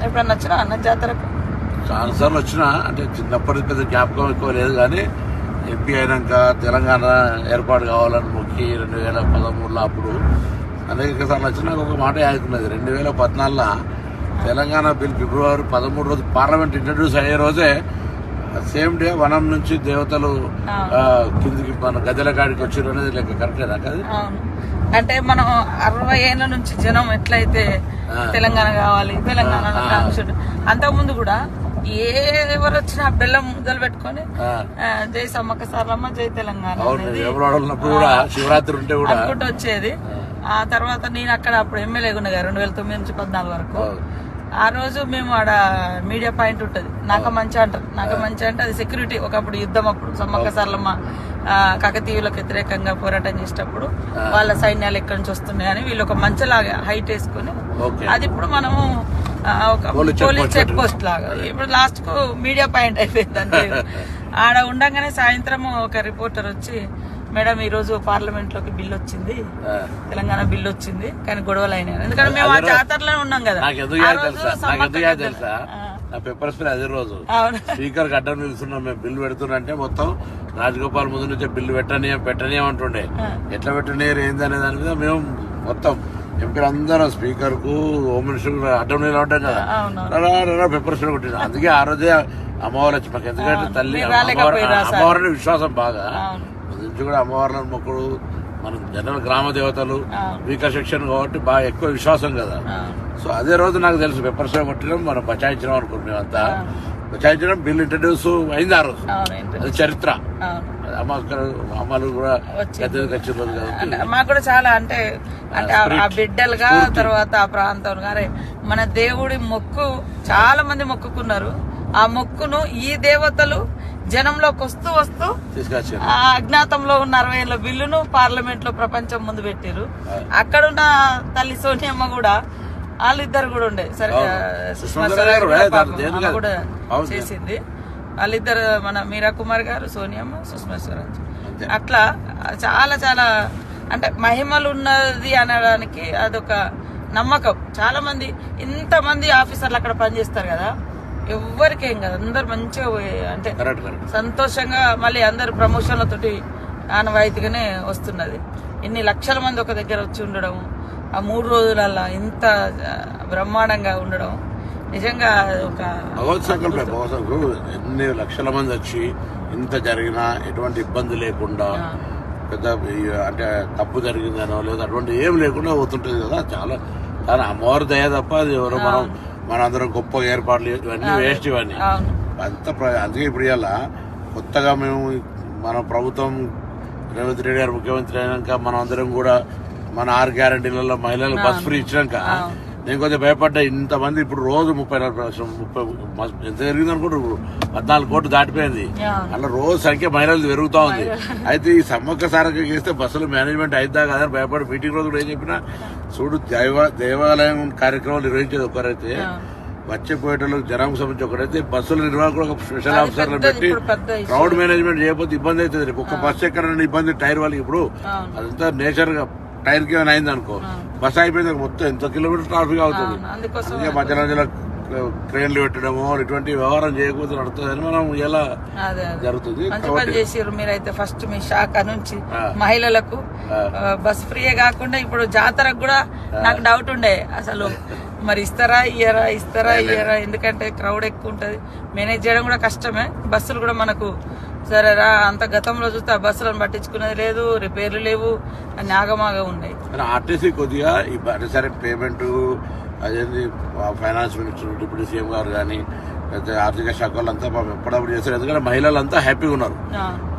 ఎప్పుడన్నా వచ్చినా అన్న జాతరకు? చాలాసార్లు వచ్చినా, అంటే చిన్నప్పటి పెద్ద జ్ఞాపకం ఎక్కువ లేదు కానీ ఎంపీ అయినాక తెలంగాణ ఏర్పాటు కావాలని మొక్కి 2013లో అప్పుడు అనేక సార్లు వచ్చినా ఒక మాట యాదుకున్నది. 2014లో తెలంగాణ బిల్ ఫిబ్రవరి 13 రోజు పార్లమెంట్ ఇంట్రడ్యూస్ అయ్యే రోజే సేమ్ డే వనం నుంచి దేవతలు కిందికి మన గద్దెల కాడికి వచ్చారు అనేది లెక్క కరెక్టేనా? కదా, అంటే మనం 60 ఏళ్ల నుంచి జనం ఎట్లయితే తెలంగాణ కావాలి తెలంగాణ అంతకుముందు కూడా ఎవరు వచ్చినా బెల్లం ముద్దలు పెట్టుకొని జై సమ్మక్క సారలమ్మ జై తెలంగాణ శివరాత్రి ఉంటే కూడా అనుకుంటూ వచ్చేది. ఆ తర్వాత నేను అక్కడ అప్పుడు ఎమ్మెల్యేగా ఉన్నగా 2009 నుంచి 14 వరకు. ఆ రోజు మేము ఆడ మీడియా పాయింట్ ఉంటది, నాకమంచి అంటారు. నాకమంచి అంటే అది సెక్యూరిటీ. ఒకప్పుడు యుద్ధం అప్పుడు సమ్మక్క సారలమ్మ కాకతీయులకు వ్యతిరేకంగా పోరాటం చేసేటప్పుడు వాళ్ళ సైన్యాలు ఎక్కడి నుంచి వస్తున్నాయని వీళ్ళు ఒక మంచలాగా హైట్ వేసుకుని, అది ఇప్పుడు మనము ఒక పోలీస్ చెక్ పోస్ట్ లాగా ఇప్పుడు లాస్ట్ కు మీడియా పాయింట్ అయిపోయింది. అంటే ఆడ ఉండగానే సాయంత్రం ఒక రిపోర్టర్ వచ్చి, మేడం ఈ రోజు పార్లమెంట్ లోకి బిల్ వచ్చింది, తెలంగాణ బిల్ వచ్చింది, కానీ గొడవలు అయినాయి. ఎందుకంటే మేము ఆ జాతరలోనే ఉన్నాం కదా. నా పెప్పర్ స్ప్రే అదే రోజు స్పీకర్ అడ్డం నిలుస్తున్నాం మేము, బిల్లు పెడుతున్నంటే మొత్తం రాజగోపాల్ ముందు నుంచే బిల్లు పెట్టనీయమంటుండే. ఎట్లా పెట్టనీయరు ఏంది అనే దాని మీద మేము మొత్తం ఎంపీలు అందరం స్పీకర్ కు హోమ్ మినిస్టర్ అడ్డం నీళ్ళు ఉంటాం కదా, పెప్పర్ స్ప్రే కొట్టింది. అందుకే ఆ రోజే అమ్మవారు వచ్చి మాకు, ఎందుకంటే తల్లి అమ్మవారిని విశ్వాసం బాగా నుంచి కూడా అమ్మవార్లను మొక్కుడు, మనం జనరల్ గ్రామ దేవతలు వీకర్ సెక్షన్ కాబట్టి బాగా ఎక్కువ విశ్వాసం కదా. సో అదే రోజు నాకు తెలుసు పెప్పర్ స్ప్రే కొట్టడం మనం బచాయించడం అనుకుంటున్నాం. మేమంతా బచాయించడం బిల్ ఇంట్రడ్యూస్ అయింది ఆ రోజు, అది చరిత్ర. అమ్మలు కూడా మాకు కూడా చాలా అంటే ఆ బిడ్డలుగా తర్వాత ఆ ప్రాంతం గారే మన దేవుడి మొక్కు చాలా మంది మొక్కుకున్నారు. ఆ మొక్కును ఈ దేవతలు జనంలోకి వస్తూ వస్తూ అజ్ఞాతంలో ఉన్న 60 ఏళ్ల బిల్లును పార్లమెంట్ లో ప్రపంచం ముందు పెట్టారు. అక్కడున్న తల్లి సోనియమ్మ కూడా వాళ్ళిద్దరు కూడా ఉండే, సరే సుష్మా స్వరాజ్ కూడా చేసింది. వాళ్ళిద్దరు మన మీరా కుమార్ గారు, సోనియమ్మ, సుష్మా స్వరాజ్. అట్లా చాలా చాలా అంటే మహిమలు ఉన్నది అనడానికి అదొక నమ్మకం. చాలా మంది ఇంతమంది ఆఫీసర్లు అక్కడ పనిచేస్తారు కదా, ఎవ్వరికేం కదా, అందరు మంచిగా అంటే సంతోషంగా మళ్ళీ అందరు ప్రమోషన్లతోటి ఆనవాయితీగానే వస్తున్నది. ఇన్ని లక్షల మంది ఒక దగ్గర వచ్చి ఉండడం, ఆ 3 రోజులల్లా ఇంత బ్రహ్మాండంగా ఉండడం నిజంగా ఒక ఎన్ని లక్షల మంది వచ్చి ఇంత జరిగినా ఎటువంటి ఇబ్బంది లేకుండా, పెద్ద అంటే తప్పు జరిగిందనో లేదా అటువంటి ఏం లేకుండా పోతుంటది కదా. చాలా చాలా అమ్మవారి దయ తప్ప అది ఎవరో మనందరం గొప్ప ఏర్పాట్లు ఇవన్నీ వేస్ట్ ఇవన్నీ అంతా. అందుకే ఇప్పుడు ఇలా కొత్తగా మేము మన ప్రభుత్వం రేవంత్ రెడ్డి గారు ముఖ్యమంత్రి అయినాక మనం అందరం కూడా మన 6 గ్యారంటీలలో మహిళలకు బస్ ఫ్రీ ఇచ్చినాక నేను కొంచెం భయపడ్డా. ఇంతమంది ఇప్పుడు రోజు 30 ఎంత జరిగింది అనుకుంటారు, 14 కోట్లు దాటిపోయింది. అలా రోజు సంఖ్య మహిళలు పెరుగుతా ఉంది. అయితే ఈ సమ్మక్క సారక్క చేస్తే బస్సులు మేనేజ్మెంట్ అయిద్దా కదా భయపడి మీటింగ్ రోజు కూడా ఏం చెప్పినా, చూడు దేవాలయం కార్యక్రమాలు నిర్వహించేది ఒకరైతే, వచ్చేపోయేటోళ్ళకి జనానికి సంబంధించి ఒకరైతే, బస్సుల నిర్వాహకులు ఒక స్పెషల్ ఆఫీసర్లు పెట్టి క్రౌడ్ మేనేజ్మెంట్ చేయకపోతే ఇబ్బంది అవుతుంది. ఒక బస్సు ఎక్కడైనా ఇబ్బంది టైర్ వాళ్ళకి, ఇప్పుడు అదంతా నేచర్ గా టైర్ కి ఏమైనా అయింది అనుకో, బస్ అయిపోయింది మొత్తం ఎంత కిలోమీటర్ ట్రాఫిక్ అవుతుంది. అందుకే మధ్య మధ్యలో ట్రైన్లు పెట్టడము ఇటువంటి వ్యవహారం చేయకపోతే నడుతుందని మనం ఎలా జరుగుతుంది. మీరైతే ఫస్ట్ మీ శాఖ నుంచి మహిళలకు బస్ ఫ్రీయే కాకుండా ఇప్పుడు జాతరకు కూడా నాకు డౌట్ ఉండే, అసలు మరి ఇస్తారా ఇయ్యరా ఎందుకంటే క్రౌడ్ ఎక్కువ ఉంటది, మేనేజ్ చేయడం కూడా కష్టమే. బస్సులు కూడా మనకు సరేరా అంత గతంలో చూస్తే ఆ బస్సులను పట్టించుకునేది లేదు, రిపేర్లు లేవు, అని ఆగమాగా ఉన్నాయి. ఆర్టీసీ కొద్దిగా సరే పేమెంట్ అదేంటి ఫైనాన్స్ మినిస్టర్ డిప్యూటీ సీఎం గారు కానీ లేకపోతే ఆర్థిక శాఖ వాళ్ళంతా ఎప్పుడప్పుడు చేస్తారు. ఎందుకంటే మహిళలంతా హ్యాపీగా ఉన్నారు,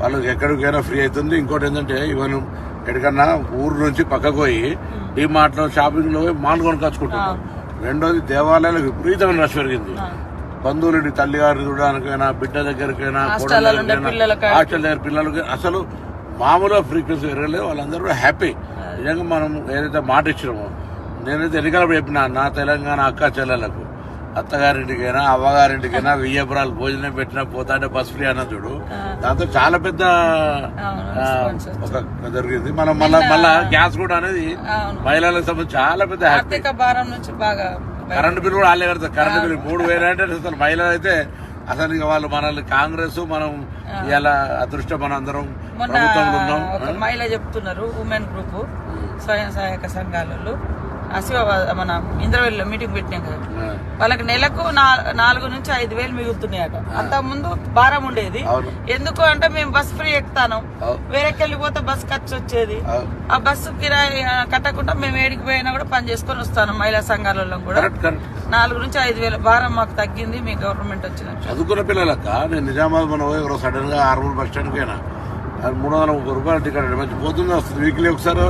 వాళ్ళకి ఎక్కడికైనా ఫ్రీ అవుతుంది. ఇంకోటి ఏంటంటే ఈవెన్ ఎక్కడికన్నా ఊరు నుంచి పక్కకు పోయి డీమార్ట్ లో షాపింగ్ లో మాల్ కొనుకొచ్చుకుంటున్నారు. రెండోది దేవాలయాలకు విపరీతమైన రష్ పెరిగింది. బంధువులు తల్లి గారిని చూడడానికైనా, బిడ్డ దగ్గరికైనా, హాస్టల్ దగ్గర పిల్లలకి అసలు మామూలుగా ఫ్రీక్వెన్సీ పెరగలేదు. వాళ్ళందరూ కూడా హ్యాపీ. నిజంగా మనం ఏదైతే మాట ఇచ్చినామో, నేనైతే ఎన్నికలప్పుడు చెప్పిన నా తెలంగాణ అక్క చెల్లెలకు, అత్తగారింటికైనా అవ్వగారింటికైనా 1000 ఎకరాలు భోజనం పెట్టినా పోతా అంటే బస్ ఫ్రీ అన్న చూడు, దాంతో చాలా పెద్ద ఒక జరిగింది. మనం మళ్ళా గ్యాస్ కూడా అనేది మహిళలకు సంబంధించి చాలా పెద్ద ఆర్థిక భారం నుంచి బాగా కరెంటు బిల్లు కూడా వాళ్ళే కడతారు. కరెంటు బిల్లు 3,000 అంటే అసలు మహిళలు అయితే అసలు ఇక వాళ్ళు మనల్ని కాంగ్రెస్ మనం ఇలా అదృష్టం మన అందరం ప్రభుత్వంలో ఉన్నాం. ఒక మహిళ చెప్తున్నారు, ఉమెన్ గ్రూప్ స్వయం సహాయక సంఘాలలో మన ఇంద్రవెల్లిలో మీటింగ్ పెట్టినాం కదా, వాళ్ళకి నెలకు 4,000 నుంచి 5,000 మిగులుతున్నాయట. అంత ముందు భారం ఉండేది. ఎందుకు అంటే మేము బస్ ఫ్రీ ఎక్కుతాను, వేరేకి వెళ్ళిపోతే బస్ ఖర్చు వచ్చేది. ఆ బస్సు కిరాయి కట్టకుండా మేము ఏడికి పోయినా కూడా పని చేసుకొని వస్తాను. మహిళా సంఘాలలో కూడా 4,000 నుంచి 5,000 భారం మాకు తగ్గింది మీ గవర్నమెంట్ వచ్చిన. చదువుకున్న పిల్లలక్క నేను నిజామాబాద్ మనం సడన్ గా ఆర్మూర్ బస్ స్టాండ్ కైనా 330 రూపాయలు టికెట్ మంచి పోతుంది వస్తుంది. వీక్లీ ఒకసారి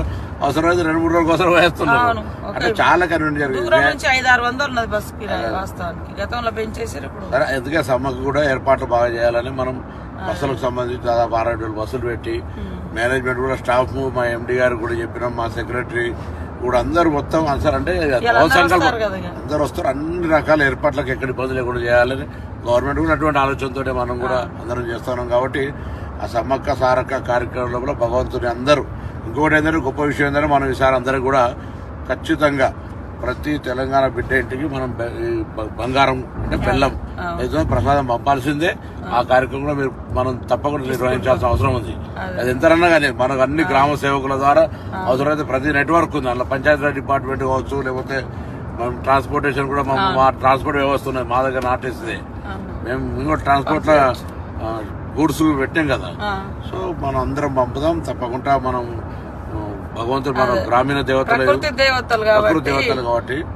అవసరమైతే 2-3 రోజుల కోసం వేస్తున్నాను. అంటే చాలా కన్వీనియంట్ జరిగింది. దూరం నుంచి 500-600 ఉన్నది బస్ కిరాయి వాస్తవానికి. గతంలో పెంచేసారు ఇప్పుడు. ఎందుకే సమ్మకు కూడా ఏర్పాట్లు బాగా చేయాలని మనం బస్సులకు సంబంధించి దాదాపు 600 బస్సులు పెట్టి మేనేజ్మెంట్ కూడా స్టాఫ్ మా ఎండి గారు కూడా చెప్పినాం, మా సెక్రటరీ కూడా అందరూ మొత్తం ఆన్సర్ అంటే అందరు వస్తారు. అన్ని రకాల ఏర్పాట్లకు ఎక్కడ ఇబ్బంది లేకుండా చేయాలని గవర్నమెంట్ కూడా అటువంటి ఆలోచనతో మనం కూడా అందరం చేస్తున్నాం. కాబట్టి ఆ సమ్మక్క సారక్క కార్యక్రమంలో కూడా భగవంతుని అందరూ ఇంకొకటి ఏంటంటే గొప్ప విషయం ఏంటంటే మనం ఈసారి అందరూ కూడా ఖచ్చితంగా ప్రతి తెలంగాణ బిడ్డ ఇంటికి మనం బంగారం అంటే బెల్లం ఏదో ప్రసాదం పంపాల్సిందే. ఆ కార్యక్రమం కూడా మనం తప్పకుండా నిర్వహించాల్సిన అవసరం ఉంది. అది ఎంతరన్నా కానీ మనకు అన్ని గ్రామ సేవకుల ద్వారా అవసరమైతే ప్రతి నెట్వర్క్ ఉంది. అందులో పంచాయతీరాజ్ డిపార్ట్మెంట్ కావచ్చు, లేకపోతే మనం ట్రాన్స్పోర్టేషన్ కూడా మా ట్రాన్స్పోర్ట్ వ్యవస్థ ఉన్నది మా దగ్గర నాటేస్తుంది. మేము ఇంకో ట్రాన్స్పోర్ట్ లో గూడ్స్ పెట్టాం కదా. సో మనం అందరం పంపుదాం తప్పకుండా. మనం భగవంతుడు మన గ్రామీణ దేవతలు కాబట్టి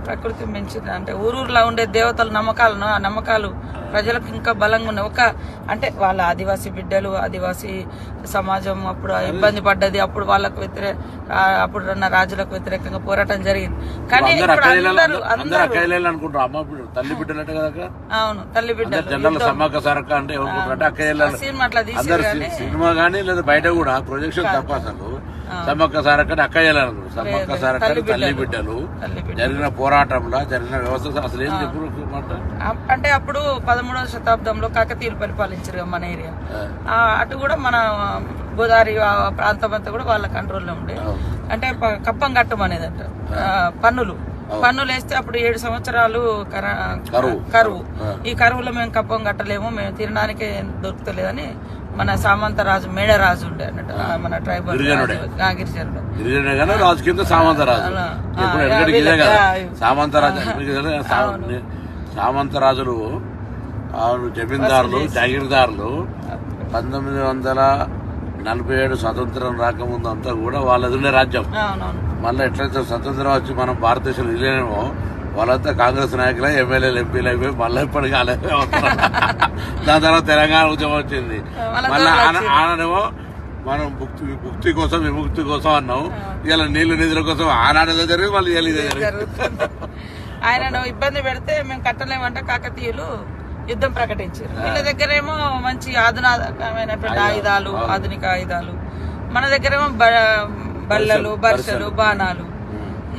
ప్రకృతి మించింది అంటే ఊరూరులో ఉండే దేవతల నమ్మకాలను ఆ నమ్మకాలు ప్రజలకు ఇంకా బలంగా ఉన్నాయి. అంటే వాళ్ళ ఆదివాసీ బిడ్డలు ఆదివాసీ సమాజం అప్పుడు ఇబ్బంది పడ్డది. అప్పుడు వాళ్ళకు అప్పుడు ఉన్న రాజులకు వ్యతిరేకంగా పోరాటం జరిగింది. కానీ తల్లి బిడ్డలంటే కదా. అవును, తల్లి బిడ్డలు జనరల్ సమ్మక్క సారక్క అంటే సినిమా అట్లా సినిమా గానీ లేదా బయట కూడా ప్రొజెక్షన్ తప్ప అసలు సమ్మక్క సారక్క అక్క చేయాలనుకో. సమ్మక్క సారక్క తల్లి బిడ్డలు జరిగిన పోరాటంలో జరిగిన వ్యవస్థ అసలు ఏం చెప్పు అంటే అప్పుడు 13వ శతాబ్దంలో కాకతీయులు పరిపాలించారు మన ఏరియా. అటు కూడా మన గోదావరి ప్రాంతం అంతా కూడా వాళ్ళ కంట్రోల్లో ఉండే. అంటే కప్పం కట్టం అనేది అంట పన్నులు వేస్తే అప్పుడు 7 సంవత్సరాలు కరువు. ఈ కరువులో మేము కప్పం కట్టలేము, మేము తినడానికి దొరుకుతలేదని మన సామంతరాజు మేడరాజు ఉండే అన్నట్టు మన ట్రైబల్ గిరిజనుడు సామంతరాజులు జమీందారులు జాగీర్దారులు 1947 స్వతంత్రం రాకముందు అంతా కూడా వాళ్ళది ఉండే రాజ్యం. మళ్ళీ ఎట్లయితే స్వతంత్రం వచ్చి మనం భారతదేశంలో ఇల్లేనేమో వాళ్ళంతా కాంగ్రెస్ నాయకులు ఎమ్మెల్యేలు ఎంపీలు అయిపోయి మళ్ళీ ఇప్పటికీ అలాగే దాని తర్వాత తెలంగాణ ఉద్యమం వచ్చింది. మళ్ళీ ఆనాడేమో మనం ముక్తి కోసం విముక్తి కోసం అన్నాం. ఇలా నీళ్లు నిధుల కోసం ఆనాడేదో జరిగింది, మళ్ళీ ఇదే జరిగింది. ఆయన ఇబ్బంది పెడితే మేము కట్టలేమంటే కాకతీయులు యుద్ధం ప్రకటించారు. వీళ్ళ దగ్గరేమో మంచి ఆధునికమైనటువంటి ఆయుధాలు, ఆధునిక ఆయుధాలు. మన దగ్గరేమో బల్లలు, బర్షలు, బాణాలు.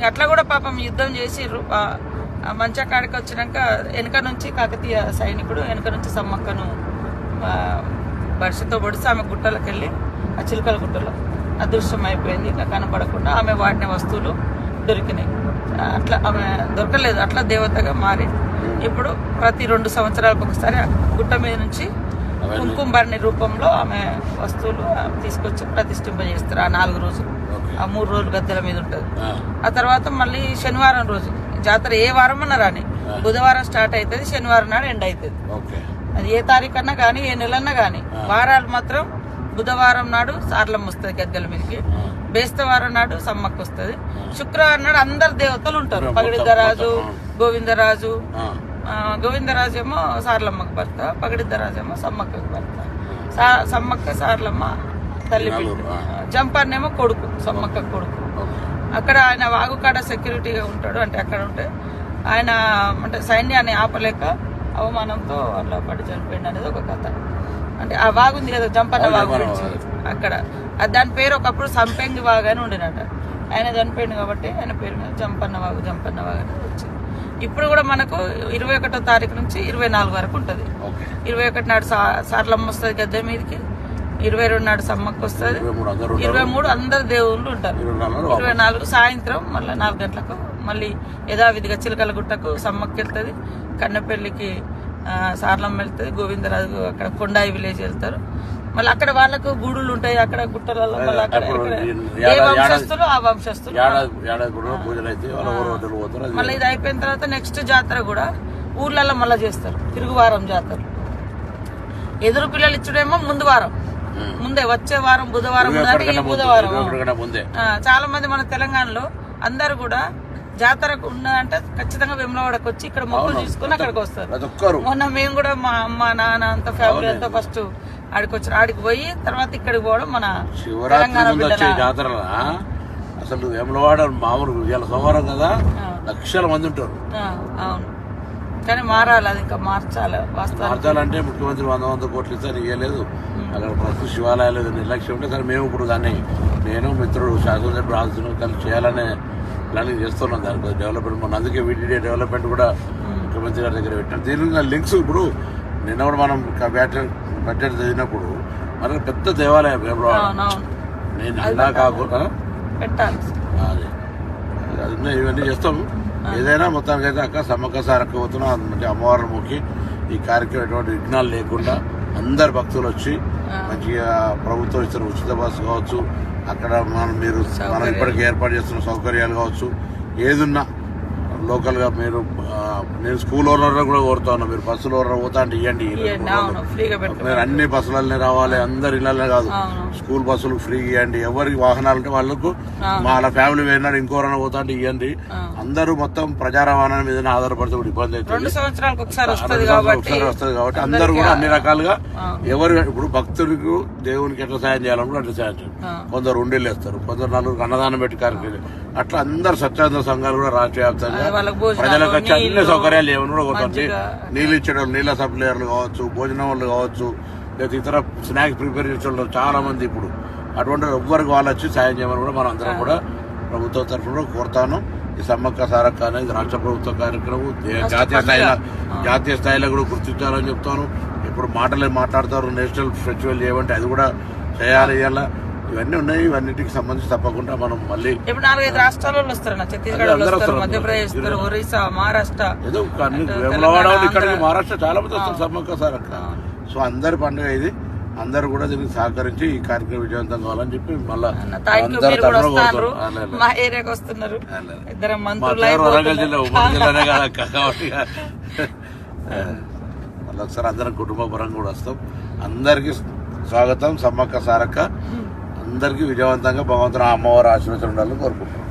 అట్లా కూడా పాపం యుద్ధం చేసిర్రు. మంచిగా కాడికి వచ్చినాక వెనక నుంచి కాకతీయ సైనికుడు వెనక నుంచి సమ్మక్కను బర్షతో పొడిచి ఆమె గుట్టలకు వెళ్ళి ఆ చిలుకల గుట్టలో అదృశ్యం అయిపోయింది. ఇంకా కనపడకుండా ఆమె వాడిన వస్తువులు దొరికినాయి. అట్లా ఆమె దొరకలేదు, అట్లా దేవతగా మారి ఇప్పుడు ప్రతి 2 సంవత్సరాలకు ఒకసారి గుట్ట మీద నుంచి కుంకుమబర్ణి రూపంలో ఆమె వస్తువులు తీసుకొచ్చి ప్రతిష్ఠింపజేస్తారు. ఆ 4 రోజులు, ఆ 3 రోజులు గద్దెల మీద ఉంటుంది. ఆ తర్వాత మళ్ళీ శనివారం రోజు జాతర ఏ వారం అన్నా రాని, బుధవారం స్టార్ట్ అవుతుంది, శనివారం నాడు ఎండ్ అవుతుంది. అది ఏ తారీఖు అన్నా కానీ ఏ నెలన్నా కానీ. వారాలు మాత్రం బుధవారం నాడు సార్లమ్మ వస్తుంది గద్దెల మీదకి, బేస్తవారం నాడు సమ్మక్క వస్తుంది, శుక్రవారం నాడు అందరు దేవతలు ఉంటారు. పగిడిద్దరాజు, గోవిందరాజు ఏమో సార్లమ్మకు భర్త, పగిడిద్దరాజు ఏమో సమ్మక్కకు భర్త. సమ్మక్క సార్లమ్మ తల్లి బిడ్డ, జంపన్నేమో కొడుకు, సమ్మక్క కొడుకు. అక్కడ ఆయన వాగుకాడ సెక్యూరిటీగా ఉంటాడు. అంటే అక్కడ ఉంటే ఆయన అంటే సైన్యాన్ని ఆపలేక అవమానంతో అట్లా పడి చనిపోయింది అనేది ఒక కథ. అంటే ఆ వాగుంది కదా జంపన్న వాగు గురించి, అక్కడ దాని పేరు ఒకప్పుడు సంపెంగి వాగు అని ఉండినట. ఆయన చనిపోయింది కాబట్టి ఆయన పేరు మీద జంపన్న వాగు అని వచ్చింది. ఇప్పుడు కూడా మనకు 21వ తారీఖు నుంచి 24 వరకు ఉంటుంది. 21 నాడు సార్లమ్మ వస్తుంది గద్దె మీదకి, 22 నాడు సమ్మక్క వస్తుంది, 23 అందరు దేవుళ్ళు ఉంటారు, 24 సాయంత్రం మళ్ళీ 4 గంటలకు మళ్ళీ యథావిధిగా చిలకలగుట్టకు సమ్మక్కి వెళ్తుంది, కన్నెపల్లికి సార్లమ్మ వెళ్తుంది, గోవిందరాజు అక్కడ కొండాయి విలేజ్ వెళ్తారు. మళ్ళీ అక్కడ వాళ్ళకు గూడులు ఉంటాయి, అక్కడ గుట్టలలో మళ్ళీ అక్కడ ఏ వంశస్థులు ఆ వంశస్థులు. మళ్ళీ ఇది అయిపోయిన తర్వాత నెక్స్ట్ జాతర కూడా ఊర్లలో మళ్ళీ చేస్తారు, తిరుగువారం జాతర. ఎదురు పిల్లలు ఇచ్చుడేమో ముందు వారం, ముందే వచ్చే వారం బుధవారం, ఈ బుధవారం. చాలా మంది మన తెలంగాణలో అందరు కూడా జాతరకు ఉన్నదంటే ఖచ్చితంగా వేములవాడకు వచ్చి ఇక్కడ మొక్కులు తీసుకుని అక్కడికి వస్తారు. మొన్న మేము కూడా మా అమ్మ నాన్న అంత ఫ్యామిలీ అంతా ఫస్ట్ ఆడికి వచ్చారు, ఆడికి పోయి తర్వాత ఇక్కడికి పోవడం మన శివరాత్రి జాతర. అసలు వేములవాడ మామూలు ఇవాళ సోమవారం కదా, లక్షల మంది ఉంటారు. అవును, కానీ మారాలి, అది ఇంకా మార్చాలంటే ముఖ్యమంత్రి 100 కోట్లు ఇస్తే ఇవ్వలేదు. అక్కడ ప్రస్తుత శివాలయాలు నిర్లక్ష్యం ఉంటే సరే మేము ఇప్పుడు దాన్ని నేను మిత్రుడు శాసనసభ్యుడు రాజు కలిసి చేయాలనే ప్లానింగ్ చేస్తున్నాం. దానికి డెవలప్మెంట్ మొన్న అందుకే వీటీడీ డెవలప్మెంట్ కూడా ముఖ్యమంత్రి గారి దగ్గర పెట్టాం. దీని లింక్స్ ఇప్పుడు నిన్న కూడా మనం బడ్జెట్ చదివినప్పుడు మన పెద్ద దేవాలయం వేములవాడ, నేను అలా కాకుండా అదే అదే ఇవన్నీ చేస్తాము. ఏదైనా మొత్తానికి అయితే అక్క సమ్మక్క సారక్క పోతున్నాం అంటే అమ్మవారిని మొక్కి ఈ కార్యక్రమం ఎటువంటి విఘ్నాలు లేకుండా అందరు భక్తులు వచ్చి మంచిగా ప్రభుత్వం ఇస్తున్న ఉచిత బస్సు కావచ్చు, అక్కడ మనం ఇప్పటికీ ఏర్పాటు చేస్తున్న సౌకర్యాలు కావచ్చు, ఏదున్నా లోకల్ గా నేను స్కూల్ ఓనర్ కూడా కోరుతా ఉన్నా, మీరు బస్సులో పోతా అంటే ఇవ్వండి. మీరు అన్ని బస్సులనే రావాలి, అందరు ఇళ్ళనే కాదు, స్కూల్ బస్సులు ఫ్రీ ఇవ్వండి. ఎవరికి వాహనాలు ఉంటే వాళ్ళకు వాళ్ళ ఫ్యామిలీ పోయినాడు ఇంకోరైనా పోతా అంటే ఇవ్వండి. అందరూ మొత్తం ప్రజా రవాణా మీద ఆధారపడితే కూడా ఇబ్బంది అవుతుంది. 2 సంవత్సరాలకు ఒకసారి వస్తుంది కాబట్టి అందరూ కూడా అన్ని రకాలుగా ఎవరు ఇప్పుడు భక్తుడికి దేవునికి ఎట్లా సాయం చేయాలనుకో అట్లా సాయం చేయాలి. కొందరు ఉండేళ్ళు వేస్తారు, కొందరు 4 అన్నదానం పెట్టి కార్యక్రమం, అట్లా అందరు స్వచ్ఛంద సంఘాలు కూడా రాష్ట్ర వ్యాప్తంగా ప్రజలకు వచ్చి అన్ని సౌకర్యాలు ఏమని కూడా కొట్టండి. నీళ్ళు ఇచ్చడం, నీళ్ళ సప్లైయర్లు కావచ్చు, భోజనం వాళ్ళు కావచ్చు, లేదా ఇతర స్నాక్స్ ప్రిపేర్ చేసే చాలా మంది ఇప్పుడు అటువంటి ఎవ్వరికి వాళ్ళు వచ్చి సాయం చేయమని కూడా మనం అందరం కూడా ప్రభుత్వం తరఫున కోరుతాను. ఈ సమ్మక్క సారక్క అనేది రాష్ట్ర ప్రభుత్వ కార్యక్రమం, జాతీయ స్థాయిలో కూడా గుర్తించాలని చెప్తాను. ఇప్పుడు మాట్లాడతారు నేషనల్ ఫెస్టివల్ చేయమంటే అది కూడా చేయాలి. ఇలా ఇవన్నీ ఉన్నాయి, ఇవన్నిటికి సంబంధించి తప్పకుండా మనం మళ్ళీ 4-5 రాష్ట్రాల వస్తారు, ఛత్తీస్గఢ్, మధ్యప్రదేశ్, ఒరిస్సా, మహారాష్ట్ర, ఏదో వేములవాడ ఇక్కడికి మహారాష్ట్ర చాలా మంది వస్తారు సమ్మక్క సారక్క. సో అందరి పండుగ ఇది, అందరు కూడా దీనికి సహకరించి ఈ కార్యక్రమం విజయవంతం కావాలని చెప్పి మళ్ళీ వరంగల్ జిల్లా ఉమ్మడి జిల్లానే కదా కాబట్టి మళ్ళీ ఒకసారి అందరం కుటుంబ పరంగా కూడా వస్తాం. అందరికి స్వాగతం. సమ్మక్క సారక్క అందరికీ విజయవంతంగా భగవంతుడు అమ్మవారి ఆశీర్వచనం ఉండాలని కోరుకుంటున్నాం.